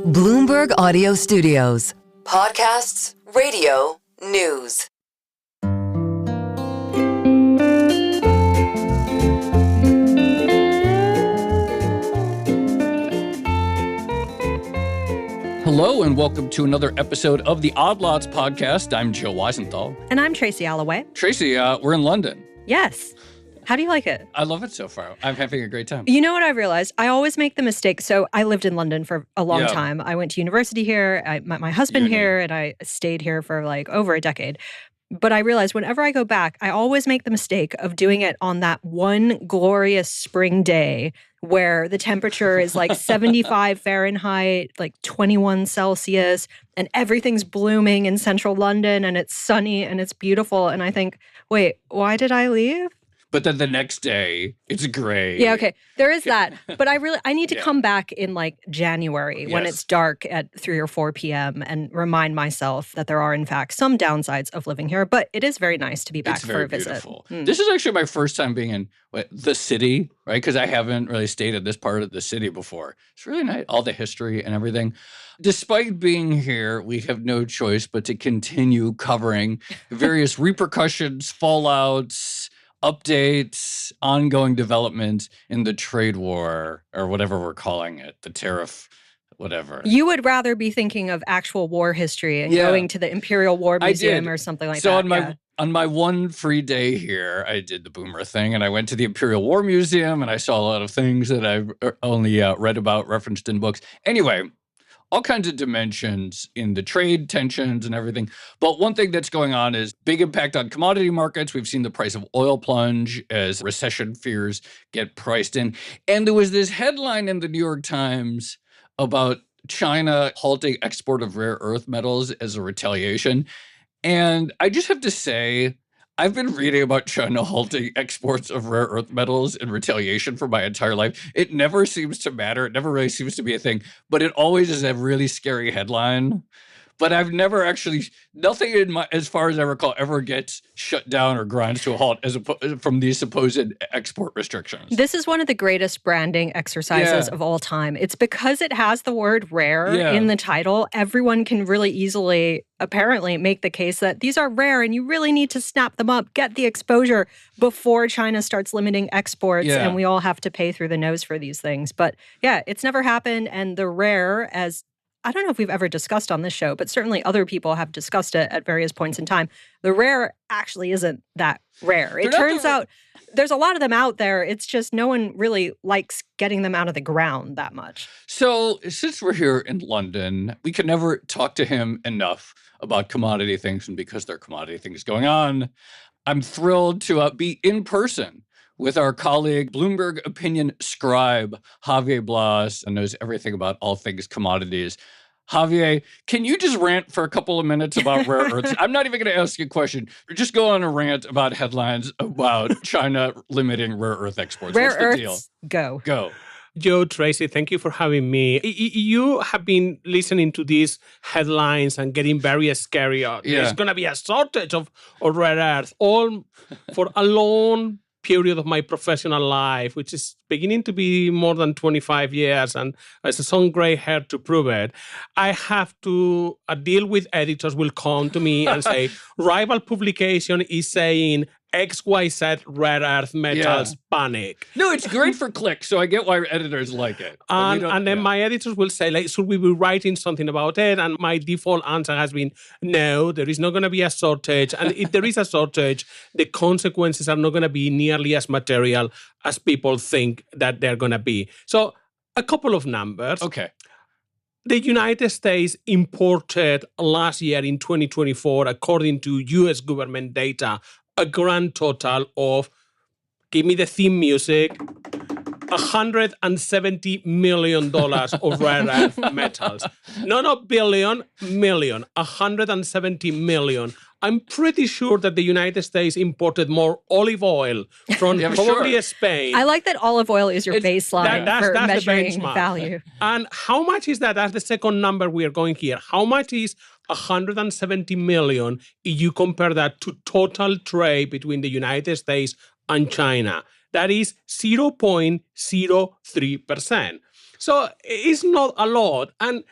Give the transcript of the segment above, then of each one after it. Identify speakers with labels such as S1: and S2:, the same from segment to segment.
S1: Bloomberg Audio Studios. Podcasts, radio, news.
S2: Hello and welcome to another episode of the Odd Lots podcast. I'm Joe Weisenthal.
S3: And I'm Tracy Alloway.
S2: Tracy, we're in London.
S3: Yes. How do you like it?
S2: I love it so far. I'm having a great time.
S3: You know what I've realized? I always make the mistake. So I lived in London for a long time. I went to university here. I met my husband here, and I stayed here for like over a decade. But I realized whenever I go back, I always make the mistake of doing it on that one glorious spring day where the temperature is like 75 Fahrenheit, like 21 Celsius, and everything's blooming in central London, and it's sunny and it's beautiful. And I think, wait, why did I leave?
S2: But then the next day, it's gray.
S3: Yeah, okay. There is that. But I need to come back in like January when it's dark at 3 or 4 p.m. and remind myself that there are, in fact, some downsides of living here. But it is very nice to be back for a visit.
S2: Beautiful. This is actually my first time being in the city, right? Because I haven't really stayed in this part of the city before. It's really nice, all the history and everything. Despite being here, we have no choice but to continue covering various repercussions, fallouts, updates, ongoing developments in the trade war, or whatever we're calling it, the tariff, whatever.
S3: You would rather be thinking of actual war history and going to the Imperial War Museum or something like that.
S2: So on my one free day here, I did the boomer thing, and I went to the Imperial War Museum, and I saw a lot of things that I've only read about, referenced in books. Anyway, all kinds of dimensions in the trade tensions and everything. But one thing that's going on is big impact on commodity markets. We've seen the price of oil plunge as recession fears get priced in. And there was this headline in the New York Times about China halting export of rare earth metals as a retaliation. And I just have to say, I've been reading about China halting exports of rare earth metals in retaliation for my entire life. It never seems to matter. It never really seems to be a thing. But it always is a really scary headline. But I've never actually, nothing in my, as far as I recall, ever gets shut down or grinds to a halt from these supposed export restrictions.
S3: This is one of the greatest branding exercises of all time. It's because it has the word rare in the title. Everyone can really easily, apparently, make the case that these are rare and you really need to snap them up, get the exposure before China starts limiting exports and we all have to pay through the nose for these things. But yeah, it's never happened. And the rare, as I don't know if we've ever discussed on this show, but certainly other people have discussed it at various points in time. The rare actually isn't that rare. It turns out there's a lot of them out there. It's just no one really likes getting them out of the ground that much.
S2: So since we're here in London, we can never talk to him enough about commodity things. And because there are commodity things going on, I'm thrilled to be in person with our colleague, Bloomberg Opinion scribe, Javier Blas, and knows everything about all things commodities. Javier, can you just rant for a couple of minutes about rare earths? I'm not even going to ask you a question. Just go on a rant about headlines about China limiting rare earth exports.
S3: Rare
S2: What's the
S3: earths,
S2: deal?
S3: Go.
S4: Joe, Tracy, thank you for having me. You have been listening to these headlines and getting very scary. There's going to be a shortage of rare earth, all for a long period of my professional life, which is beginning to be more than 25 years, and there's some gray hair to prove it. I have to deal with editors will come to me and say, rival publication is saying XYZ rare earth metals panic.
S2: No, it's great for clicks, so I get why editors like it.
S4: And then my editors will say, like, should we be writing something about it? And my default answer has been, no, there is not going to be a shortage. And if there is a shortage, the consequences are not going to be nearly as material as people think that they're going to be. So a couple of numbers.
S2: Okay.
S4: The United States imported last year in 2024, according to U.S. government data, a grand total of, give me the theme music, $170 million of rare earth metals. Not billion, million, 170 million. I'm pretty sure that the United States imported more olive oil from probably Spain.
S3: I like that olive oil is your baseline for measuring value.
S4: And how much is that? That's the second number we are going here. How much is 170 million if you compare that to total trade between the United States and China? That is 0.03%. So it's not a lot. And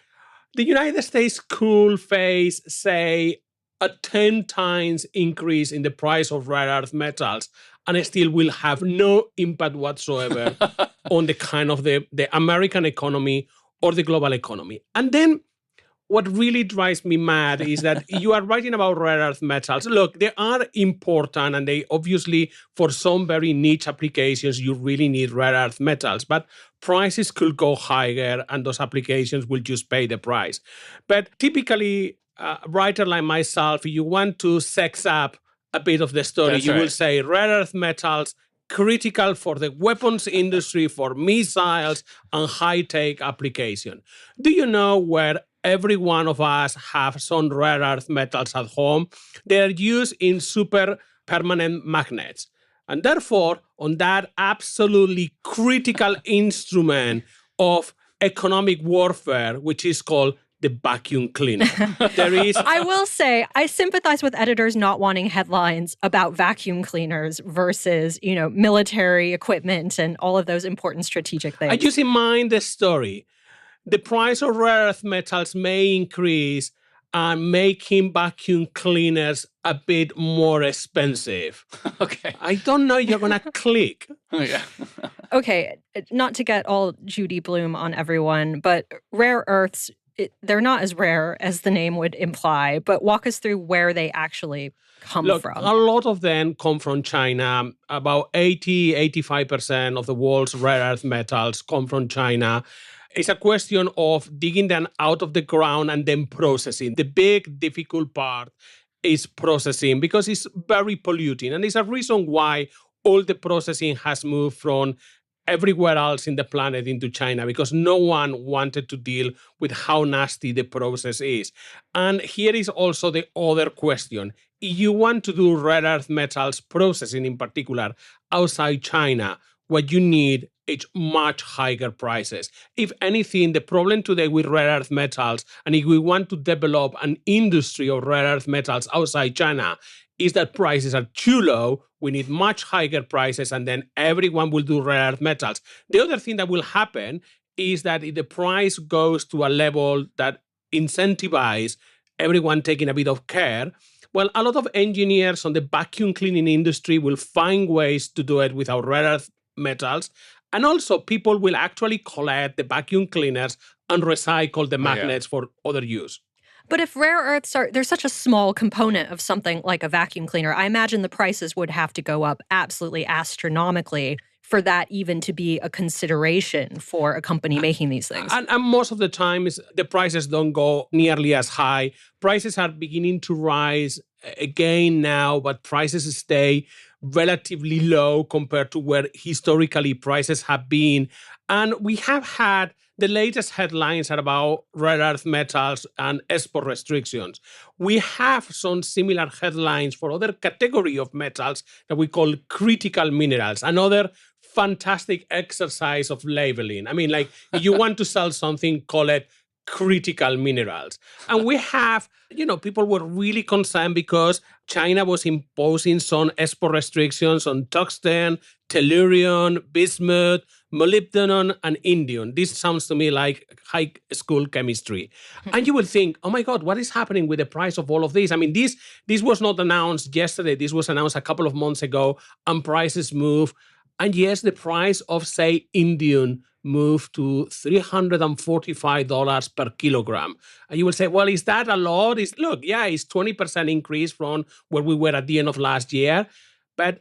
S4: The United States could face, say, a 10 times increase in the price of rare earth metals, and it still will have no impact whatsoever on the kind of the American economy or the global economy. And then what really drives me mad is that you are writing about rare earth metals. Look, they are important, and they obviously, for some very niche applications, you really need rare earth metals. But prices could go higher, and those applications will just pay the price. But typically, a writer like myself, if you want to sex up a bit of the story,
S2: That's
S4: you
S2: right.
S4: will say rare earth metals critical for the weapons industry, for missiles and high-tech application. Do you know where every one of us have some rare earth metals at home? They are used in super permanent magnets. And therefore, on that absolutely critical instrument of economic warfare, which is called the vacuum cleaner.
S3: I will say, I sympathize with editors not wanting headlines about vacuum cleaners versus, military equipment and all of those important strategic things.
S4: I just in mind the story. The price of rare earth metals may increase and making vacuum cleaners a bit more expensive.
S2: Okay.
S4: I don't know you're going to click.
S2: Oh, yeah.
S3: Okay, not to get all Judy Bloom on everyone, but rare earths, they're not as rare as the name would imply, but walk us through where they actually come from.
S4: A lot of them come from China. About 85% of the world's rare earth metals come from China. It's a question of digging them out of the ground and then processing. The big, difficult part is processing because it's very polluting. And it's a reason why all the processing has moved from everywhere else in the planet into China, because no one wanted to deal with how nasty the process is. And here is also the other question. If you want to do rare earth metals processing in particular outside China, what you need is much higher prices. If anything, the problem today with rare earth metals, and if we want to develop an industry of rare earth metals outside China, is that prices are too low. We need much higher prices, and then everyone will do rare earth metals. The other thing that will happen is that if the price goes to a level that incentivizes everyone taking a bit of care, well, a lot of engineers on the vacuum cleaning industry will find ways to do it without rare earth metals. And also, people will actually collect the vacuum cleaners and recycle the magnets for other use.
S3: But if rare earths they're such a small component of something like a vacuum cleaner, I imagine the prices would have to go up absolutely astronomically for that even to be a consideration for a company making these things.
S4: And most of the time, the prices don't go nearly as high. Prices are beginning to rise again now, but prices stay relatively low compared to where historically prices have been. And we have had the latest headlines are about rare earth metals and export restrictions. We have some similar headlines for other category of metals that we call critical minerals, another fantastic exercise of labeling. I mean, like, you want to sell something, call it critical minerals. And we have, people were really concerned because China was imposing some export restrictions on tungsten, tellurium, bismuth, molybdenum, and indium. This sounds to me like high school chemistry. And you will think, oh my God, what is happening with the price of all of these? I mean, this was not announced yesterday. This was announced a couple of months ago, and prices move. And yes, the price of, say, indium moved to $345 per kilogram. And you will say, well, is that a lot? It's 20% increase from where we were at the end of last year. But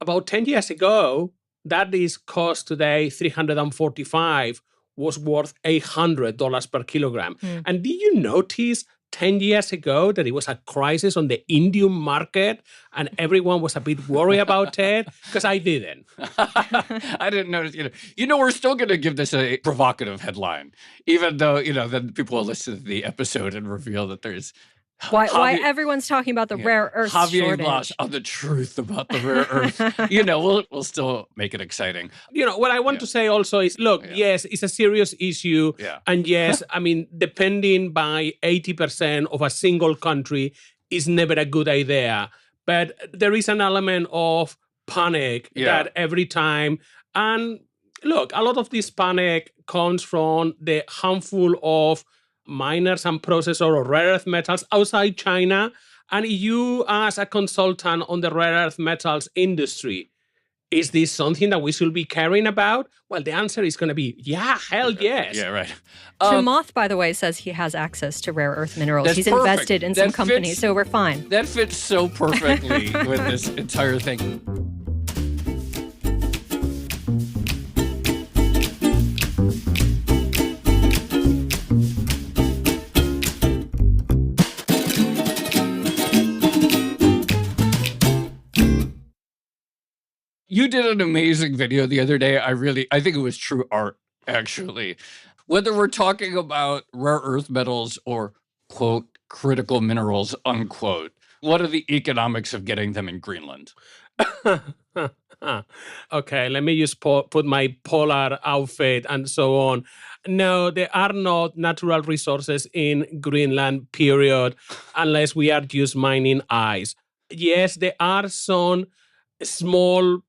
S4: about 10 years ago, that is cost today $345 was worth $800 per kilogram. And did you notice 10 years ago that it was a crisis on the indium market and everyone was a bit worried about it? Because I didn't.
S2: I didn't notice. We're still going to give this a provocative headline, even though, then people will listen to the episode and reveal that there's
S3: why everyone's talking about the rare earth
S2: Javier
S3: shortage.
S2: Blas on the truth about the rare earth. We'll still make it exciting.
S4: What I want to say also is, look, yes, it's a serious issue.
S2: Yeah.
S4: And yes, I mean, depending by 80% of a single country is never a good idea. But there is an element of panic that every time. And look, a lot of this panic comes from the handful of miners and processors of rare earth metals outside China. And you, as a consultant on the rare earth metals industry, is this something that we should be caring about? Well, the answer is going to be, yeah, hell yes.
S2: Yeah, right.
S3: Chamath, by the way, says he has access to rare earth minerals.
S2: That's
S3: He's
S2: perfect.
S3: invested in some companies, so we're fine.
S2: That fits so perfectly with this entire thing. You did an amazing video the other day. I think it was true art, actually. Whether we're talking about rare earth metals or, quote, critical minerals, unquote, what are the economics of getting them in Greenland?
S4: Okay, let me just put my polar outfit and so on. No, there are not natural resources in Greenland, period, unless we are just mining ice. Yes, there are some small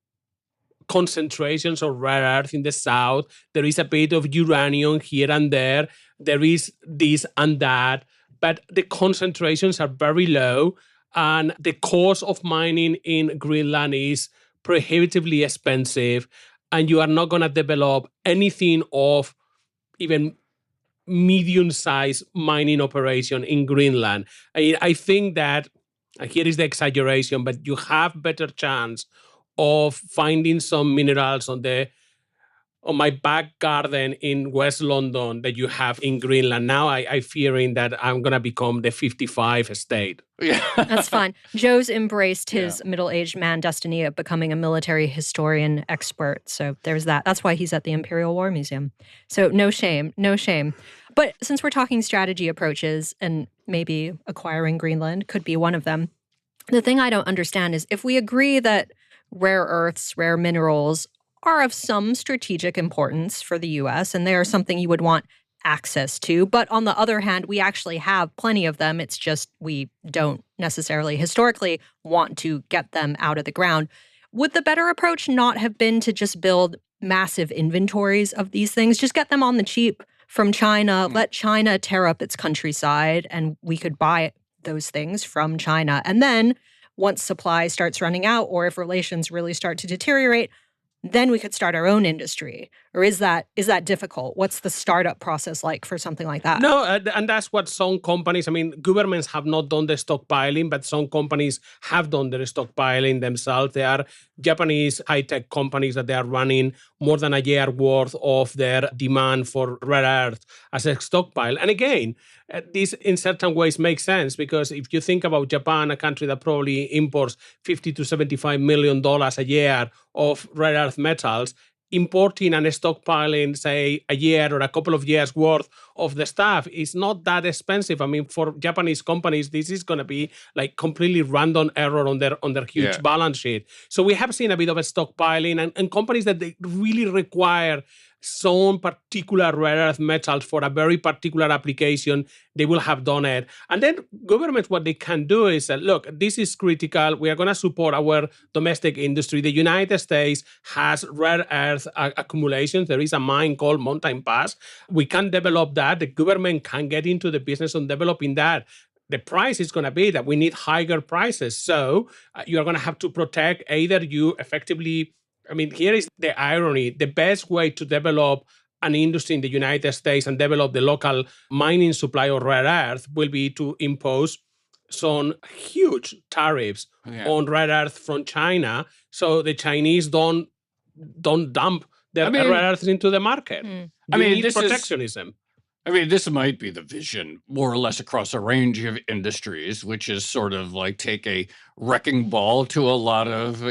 S4: concentrations of rare earth in the south. There is a bit of uranium here and there. There is this and that, but the concentrations are very low, and the cost of mining in Greenland is prohibitively expensive, and you are not going to develop anything of even medium-sized mining operation in Greenland. I think that, here is the exaggeration, but you have better chance of finding some minerals on my back garden in West London that you have in Greenland. Now I fearing that I'm going to become the 55 state.
S2: Yeah.
S3: That's fine. Joe's embraced his middle-aged man destiny of becoming a military historian expert. So there's that. That's why he's at the Imperial War Museum. So no shame, no shame. But since we're talking strategy approaches, and maybe acquiring Greenland could be one of them, the thing I don't understand is if we agree that rare earths, rare minerals are of some strategic importance for the U.S., and they are something you would want access to. But on the other hand, we actually have plenty of them. It's just we don't necessarily historically want to get them out of the ground. Would the better approach not have been to just build massive inventories of these things, just get them on the cheap from China, let China tear up its countryside, and we could buy those things from China. And then once supply starts running out, or if relations really start to deteriorate, then we could start our own industry. Or is that difficult? What's the startup process like for something like that?
S4: No, and that's what some companies, governments have not done the stockpiling, but some companies have done the stockpiling themselves. There are Japanese high-tech companies that they are running more than a year worth of their demand for rare earth as a stockpile. And again, this in certain ways makes sense, because if you think about Japan, a country that probably imports $50 to $75 million a year of rare earth metals, importing and stockpiling, say, a year or a couple of years worth of the stuff is not that expensive. For Japanese companies, this is going to be like completely random error on their huge balance sheet. So we have seen a bit of a stockpiling, and companies that they really require some particular rare earth metals for a very particular application, they will have done it. And then governments, what they can do is, look, this is critical. We are going to support our domestic industry. The United States has rare earth accumulations. There is a mine called Mountain Pass. We can develop that. The government can get into the business on developing that. The price is going to be that we need higher prices. So you're going to have to protect either you effectively. Here is the irony. The best way to develop an industry in the United States and develop the local mining supply of rare earth will be to impose some huge tariffs on rare earth from China, so the Chinese don't dump their rare earths into the market. You need protectionism.
S2: This might be the vision, more or less, across a range of industries, which is sort of like take a wrecking ball to a lot of,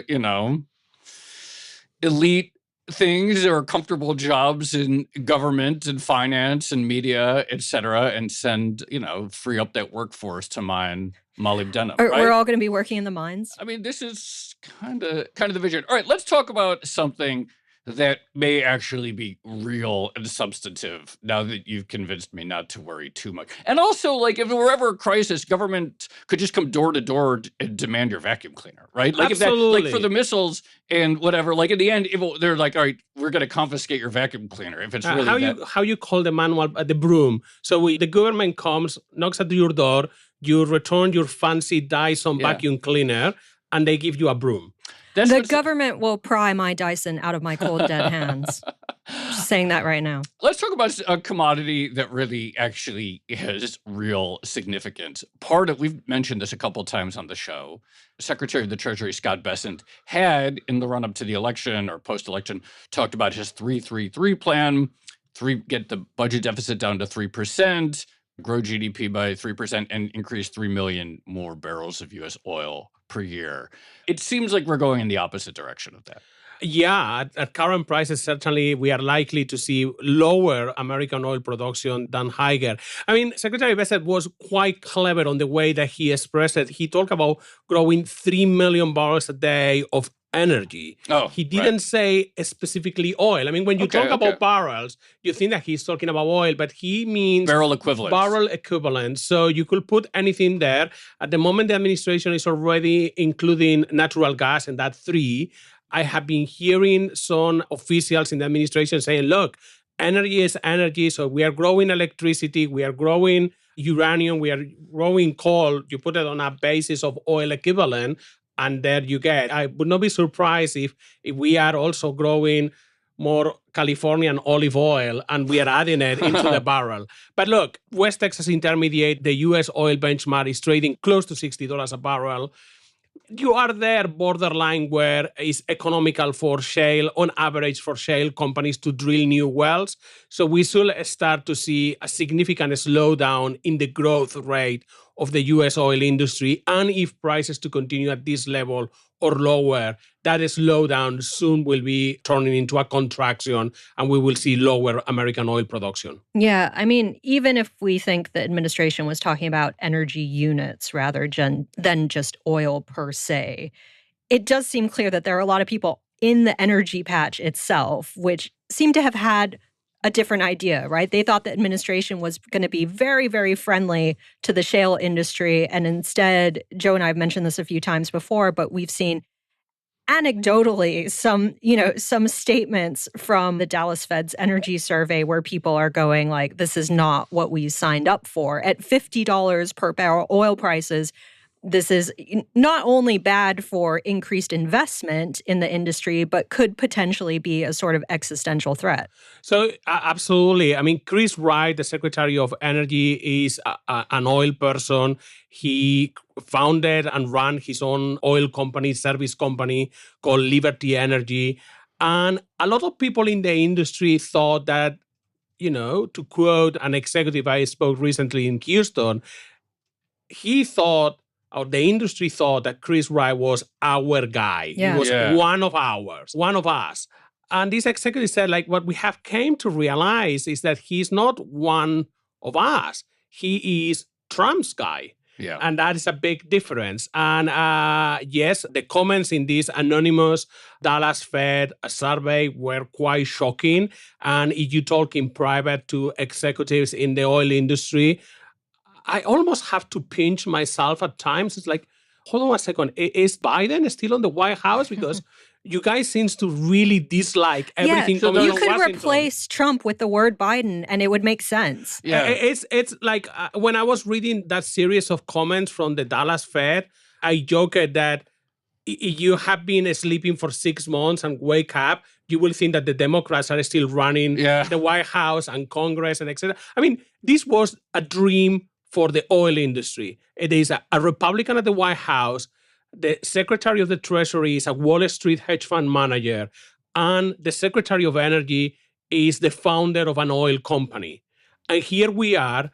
S2: elite things or comfortable jobs in government and finance and media, et cetera, and send, free up that workforce to mine molybdenum. Right?
S3: We're all going to be working in the mines.
S2: This is kind of the vision. All right, let's talk about something that may actually be real and substantive now that you've convinced me not to worry too much. And also, like, if there were ever a crisis, government could just come door to door and demand your vacuum cleaner, right? Like,
S4: Absolutely.
S2: if that, like, for the missiles and whatever, like, in the end, they're like, all right, we're going to confiscate your vacuum cleaner if it's really
S4: how you call the manual, the broom. So the government comes, knocks at your door, you return your fancy Dyson vacuum cleaner, and they give you a broom.
S3: The government will pry my Dyson out of my cold, dead hands. Just saying that right now.
S2: Let's talk about a commodity that really actually has real significance. We've mentioned this a couple of times on the show. Secretary of the Treasury, Scott Bessent, had, in the run-up to the election or post-election, talked about his 3-3-3 plan, get the budget deficit down to 3%, grow GDP by 3%, and increase 3 million more barrels of U.S. oil per year. It seems like we're going in the opposite direction of that.
S4: Yeah, at current prices, certainly we are likely to see lower American oil production than higher. I mean, Secretary Bessent was quite clever on the way that he expressed it. He talked about growing 3 million barrels a day of energy. He didn't say specifically oil. I mean, when you talk about barrels, you think that he's talking about oil, but he means
S2: barrel equivalent.
S4: So you could put anything there. At the moment, the administration is already including natural gas in that 3. I have been hearing some officials in the administration saying, look, energy is energy. So we are growing electricity, we are growing uranium, we are growing coal. You put it on a basis of oil equivalent, and there you get. I would not be surprised if we are also growing more Californian olive oil and we are adding it into the barrel. But look, West Texas Intermediate, the U.S. oil benchmark, is trading close to $60 a barrel. You are there borderline where it's economical for shale, on average for shale companies to drill new wells. So we should start to see a significant slowdown in the growth rate of the U.S. oil industry. And if prices to continue at this level or lower, that slowdown soon will be turning into a contraction and we will see lower American oil production.
S3: Yeah, I mean, even if we think the administration was talking about energy units rather than just oil per se, it does seem clear that there are a lot of people in the energy patch itself which seem to have had a different idea, right? They thought the administration was going to be very, very friendly to the shale industry. And instead, Joe and I have mentioned this a few times before, but we've seen anecdotally some statements from the Dallas Fed's energy survey where people are going like, this is not what we signed up for. At $50 per barrel oil prices, this is not only bad for increased investment in the industry, but could potentially be a sort of existential threat.
S4: So absolutely. I mean, Chris Wright, the Secretary of Energy, is an oil person. He founded and ran his own oil company, service company called Liberty Energy. And a lot of people in the industry thought that, to quote an executive I spoke recently in Houston, the industry thought that Chris Wright was our guy.
S3: Yeah.
S4: He was one of us. And this executive said, like, what we have came to realize is that he's not one of us. He is Trump's guy.
S2: Yeah.
S4: And that is a big difference. And yes, the comments in this anonymous Dallas Fed survey were quite shocking. And if you talk in private to executives in the oil industry, I almost have to pinch myself at times. It's like, hold on a second. Is Biden still on the White House? Because you guys seem to really dislike everything going on in Washington.
S3: You could replace Trump with the word Biden and it would make sense.
S4: Yeah. It's like when I was reading that series of comments from the Dallas Fed, I joked that if you have been sleeping for 6 months and wake up, you will think that the Democrats are still running the White House and Congress and etc. I mean, this was a dream for the oil industry. It is a Republican at the White House. The Secretary of the Treasury is a Wall Street hedge fund manager. And the Secretary of Energy is the founder of an oil company. And here we are,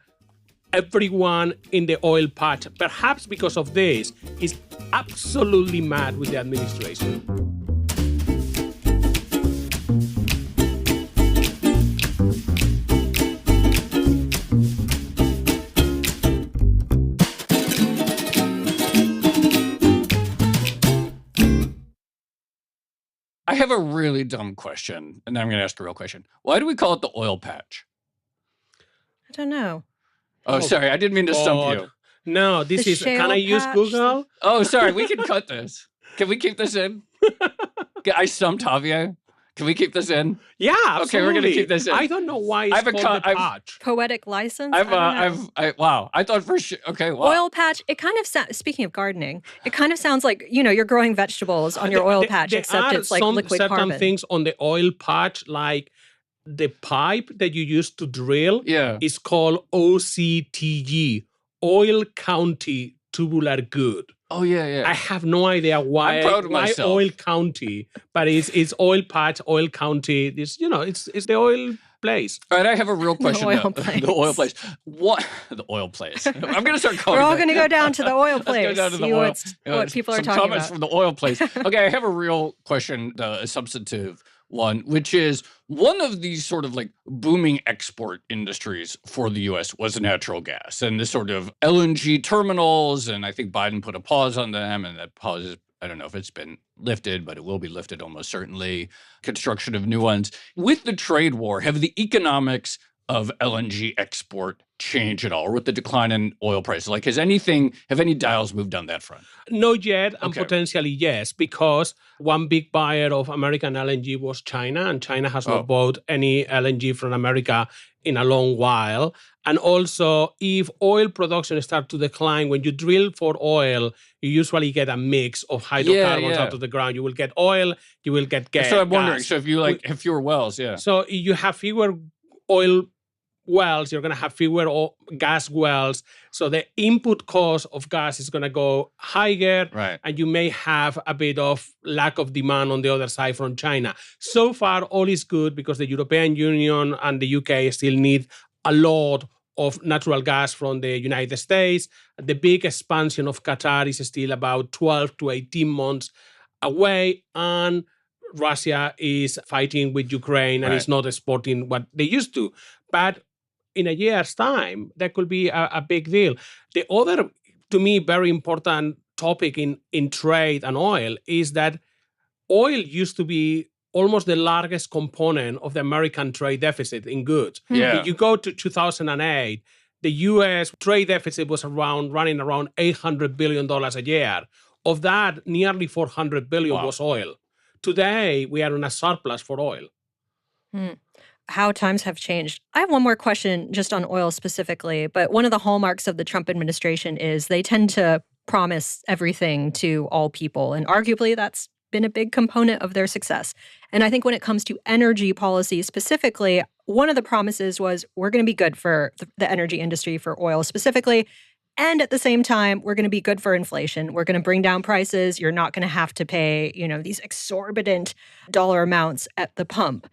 S4: everyone in the oil patch, perhaps because of this, is absolutely mad with the administration.
S2: I have a really dumb question, and then I'm going to ask a real question. Why do we call it the oil patch?
S3: I don't know.
S2: Oh, sorry. I didn't mean to stump you.
S4: No, this is... Can I use Google?
S2: Oh, sorry. We can cut this. Can we keep this in? I stumped Javier. Can we keep this in?
S4: Yeah, absolutely.
S2: Okay, we're going to keep this in.
S4: I don't know why it's called the patch.
S3: Poetic license?
S2: Wow. I thought for sure. Okay, wow.
S3: Oil patch, it kind of sounds, speaking of gardening, it kind of sounds like, you're growing vegetables on your oil patch, except it's like liquid carbon.
S4: There are certain things on the oil patch, like the pipe that you use to drill is called OCTG, Oil County Tubular Good.
S2: Oh, yeah.
S4: I have no idea why.
S2: I'm proud of myself.
S4: Oil County, but it's oil patch, oil county. It's the oil place.
S2: All right, I have a real question.
S3: The oil place.
S2: The oil place. What? The oil place. I'm going to start calling
S3: We're all going to go down to the oil place.
S2: Let's go down to the
S3: see
S2: oil.
S3: what people are talking about.
S2: Some comments from the oil place. Okay, I have a real question, a substantive one, which is one of these sort of like booming export industries for the U.S. was natural gas and the sort of LNG terminals. And I think Biden put a pause on them, and that pause is, I don't know if it's been lifted, but it will be lifted almost certainly. Construction of new ones. With the trade war, have the economics of LNG export changed at all, or with the decline in oil prices? Like, have any dials moved on that front?
S4: Not yet, and potentially yes, because one big buyer of American LNG was China, and China has not bought any LNG from America in a long while. And also, if oil production starts to decline, when you drill for oil, you usually get a mix of hydrocarbons out of the ground. You will get oil, you will get gas.
S2: So I'm wondering, so if you have fewer wells,
S4: So if you have fewer oil wells, you're going to have fewer gas wells. So the input cost of gas is going to go higher.
S2: Right.
S4: And you may have a bit of lack of demand on the other side from China. So far, all is good because the European Union and the UK still need a lot of natural gas from the United States. The big expansion of Qatar is still about 12 to 18 months away. And Russia is fighting with Ukraine and is not exporting what they used to. But in a year's time, that could be a big deal. The other, to me, very important topic in trade and oil is that oil used to be almost the largest component of the American trade deficit in goods.
S2: Yeah.
S4: If you go to 2008, the U.S. trade deficit was running around $800 billion a year. Of that, nearly $400 billion was oil. Today, we are in a surplus for oil.
S3: How times have changed. I have one more question just on oil specifically, but one of the hallmarks of the Trump administration is they tend to promise everything to all people, and arguably that's been a big component of their success. And I think when it comes to energy policy specifically, one of the promises was we're going to be good for the energy industry, for oil specifically, and at the same time, we're going to be good for inflation. We're going to bring down prices. You're not going to have to pay, these exorbitant dollar amounts at the pump.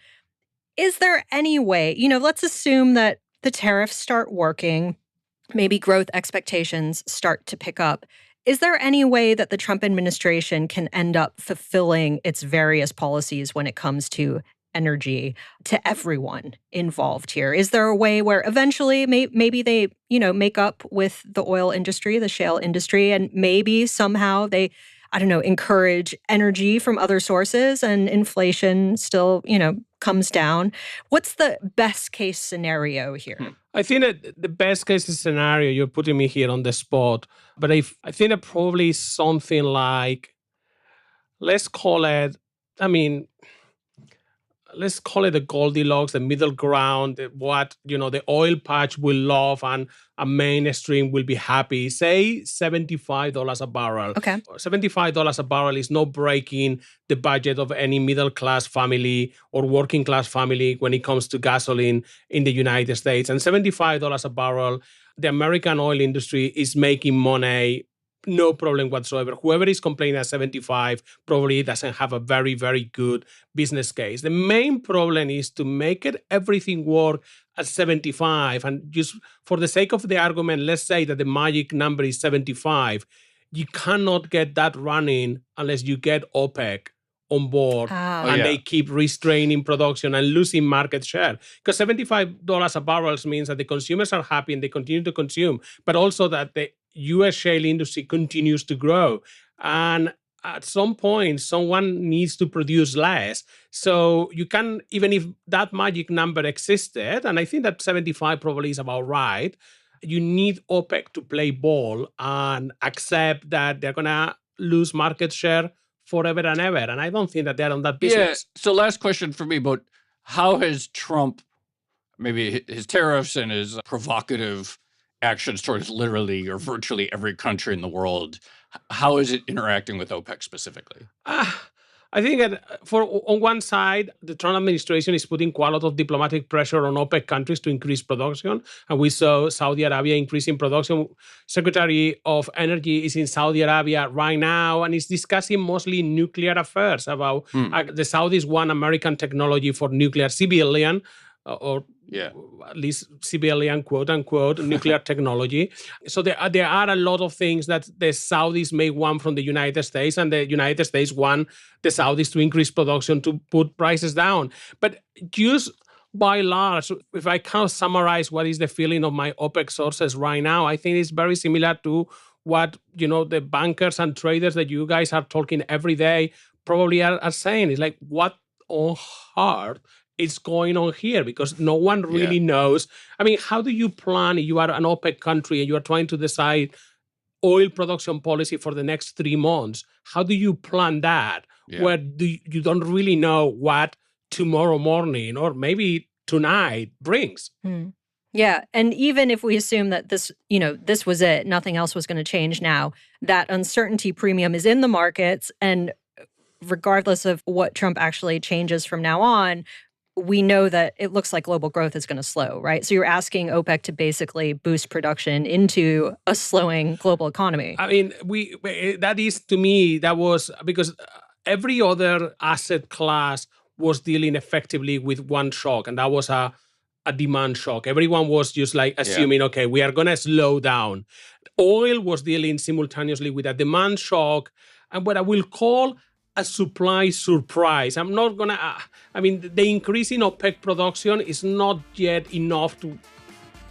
S3: Is there any way, let's assume that the tariffs start working, maybe growth expectations start to pick up. Is there any way that the Trump administration can end up fulfilling its various policies when it comes to energy to everyone involved here? Is there a way where eventually maybe they, make up with the oil industry, the shale industry, and maybe somehow they, encourage energy from other sources and inflation still, comes down? What's the best case scenario here?
S4: I think that the best case scenario, you're putting me here on the spot, but I think that probably something like, let's call it the Goldilocks, the middle ground, what, the oil patch will love and a mainstream will be happy. Say $75 a barrel.
S3: Okay.
S4: $75 a barrel is not breaking the budget of any middle-class family or working-class family when it comes to gasoline in the United States. And $75 a barrel, the American oil industry is making money, no problem whatsoever. Whoever is complaining at 75 probably doesn't have a very, very good business case. The main problem is to make everything work at 75. And just for the sake of the argument, let's say that the magic number is 75. You cannot get that running unless you get OPEC on board and they keep restraining production and losing market share. Because $75 a barrel means that the consumers are happy and they continue to consume, but also that the U.S. shale industry continues to grow. And at some point, someone needs to produce less. So you can, even if that magic number existed, and I think that 75 probably is about right, you need OPEC to play ball and accept that they're going to lose market share forever and ever. And I don't think that they're on that business.
S2: Yeah. So last question for me, but how has Trump, maybe his tariffs and his provocative actions towards literally or virtually every country in the world, how is it interacting with OPEC specifically?
S4: I think that on one side, the Trump administration is putting quite a lot of diplomatic pressure on OPEC countries to increase production. And we saw Saudi Arabia increasing production. Secretary of Energy is in Saudi Arabia right now and is discussing mostly nuclear affairs about the Saudis want American technology for nuclear civilian or at least civilian, quote unquote, nuclear technology. So there are a lot of things that the Saudis may want from the United States, and the United States want the Saudis to increase production to put prices down. But just by large, if I kind of summarize what is the feeling of my OPEC sources right now, I think it's very similar to what, the bankers and traders that you guys are talking every day probably are saying. It's like, what on earth is going on here? Because no one really knows. I mean, how do you plan if you are an OPEC country and you are trying to decide oil production policy for the next 3 months? How do you plan that where you don't really know what tomorrow morning or maybe tonight brings?
S3: Yeah. And even if we assume that this was it, nothing else was going to change now, that uncertainty premium is in the markets. And regardless of what Trump actually changes from now on, we know that it looks like global growth is going to slow, right? So you're asking OPEC to basically boost production into a slowing global economy.
S4: I mean, that was because every other asset class was dealing effectively with one shock, and that was a demand shock. Everyone was just like assuming, okay, we are going to slow down. Oil was dealing simultaneously with a demand shock and what I will call a supply surprise. I'm not going to, the increase in OPEC production is not yet enough to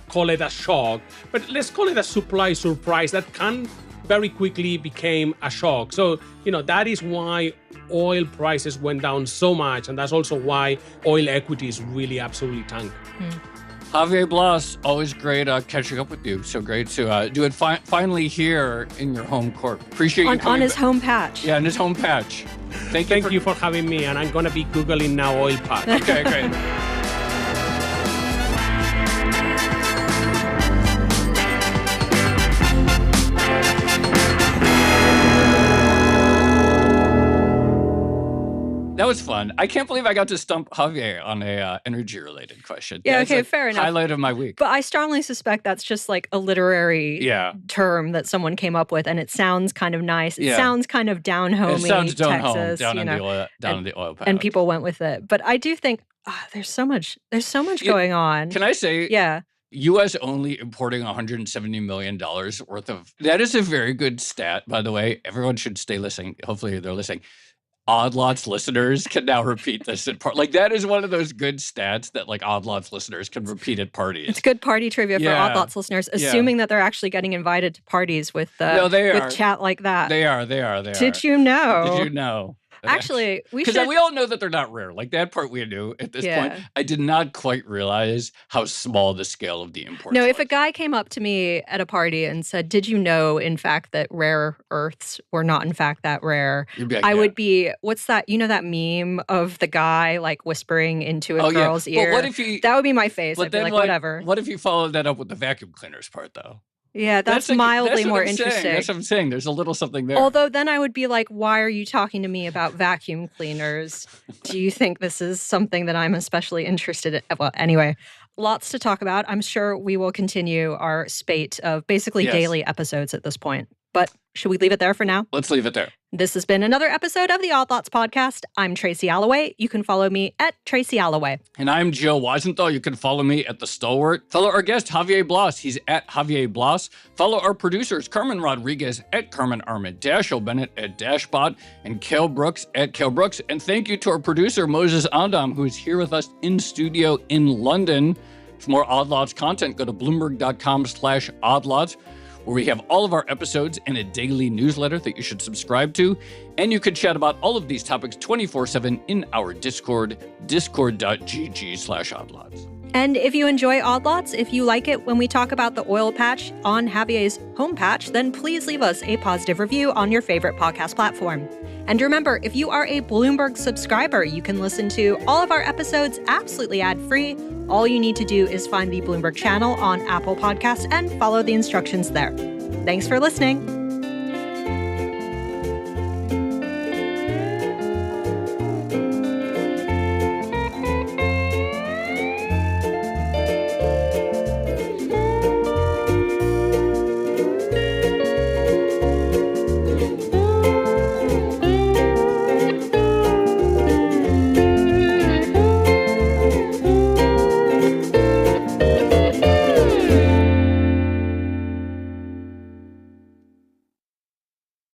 S4: call it a shock, but let's call it a supply surprise that can very quickly became a shock. So, that is why oil prices went down so much. And that's also why oil equities really absolutely tanked.
S2: Javier Blas, always great catching up with you. So great to do it finally here in your home court. Appreciate you coming
S3: on his home patch.
S2: Yeah, on his home patch.
S4: Thank you for having me. And I'm going to be Googling now oil patch.
S2: Okay, great. That was fun. I can't believe I got to stump Javier on a energy-related question.
S3: Yeah, okay, fair enough.
S2: Highlight of my week.
S3: But I strongly suspect that's just like a literary term that someone came up with, and it sounds kind of nice. It sounds kind of down-homey,
S2: It sounds
S3: Texas,
S2: down in the oil patch.
S3: And people went with it. But I do think there's so much going on.
S2: Can I say?
S3: Yeah.
S2: U.S. only importing $170 million worth of... That is a very good stat, by the way. Everyone should stay listening. Hopefully they're listening. Odd Lots listeners can now repeat this at that is one of those good stats that Odd Lots listeners can repeat at parties.
S3: It's good party trivia for Odd Lots listeners, assuming that they're actually getting invited to parties with chat like that.
S2: They are.
S3: Did you know?
S2: Did you know?
S3: Actually, we
S2: all know that they're not rare. That part we knew at this point. I did not quite realize how small the scale of the import.
S3: No, if a guy came up to me at a party and said, "Did you know, in fact, that rare earths were not in fact that rare?" I would be, what's that? You know that meme of the guy whispering into a girl's ear?
S2: What if
S3: that would be my face. I'd be like, whatever.
S2: What if you followed that up with the vacuum cleaners part, though?
S3: Yeah, that's mildly more interesting.
S2: That's what I'm saying. There's a little something there.
S3: Although then I would be like, why are you talking to me about vacuum cleaners? Do you think this is something that I'm especially interested in? Well, anyway, lots to talk about. I'm sure we will continue our spate of basically daily episodes at this point. But should we leave it there for now?
S2: Let's leave it there.
S3: This has been another episode of the Odd Lots podcast. I'm Tracy Alloway. You can follow me at Tracy Alloway.
S2: And I'm Joe Weisenthal. You can follow me at The Stalwart. Follow our guest, Javier Blas. He's at Javier Blas. Follow our producers, Carmen Rodriguez at Carmen Arment, Dashiell Bennett at Dashbot, and Cale Brooks at Cale Brooks. And thank you to our producer, Moses Andam, who is here with us in studio in London. For more Odd Lots content, go to Bloomberg.com/oddlots. where we have all of our episodes and a daily newsletter that you should subscribe to. And you can chat about all of these topics 24/7 in our Discord, discord.gg/oddlots.
S3: And if you enjoy Odd Lots, if you like it when we talk about the oil patch on Javier's home patch, then please leave us a positive review on your favorite podcast platform. And remember, if you are a Bloomberg subscriber, you can listen to all of our episodes absolutely ad-free. All you need to do is find the Bloomberg channel on Apple Podcasts and follow the instructions there. Thanks for listening.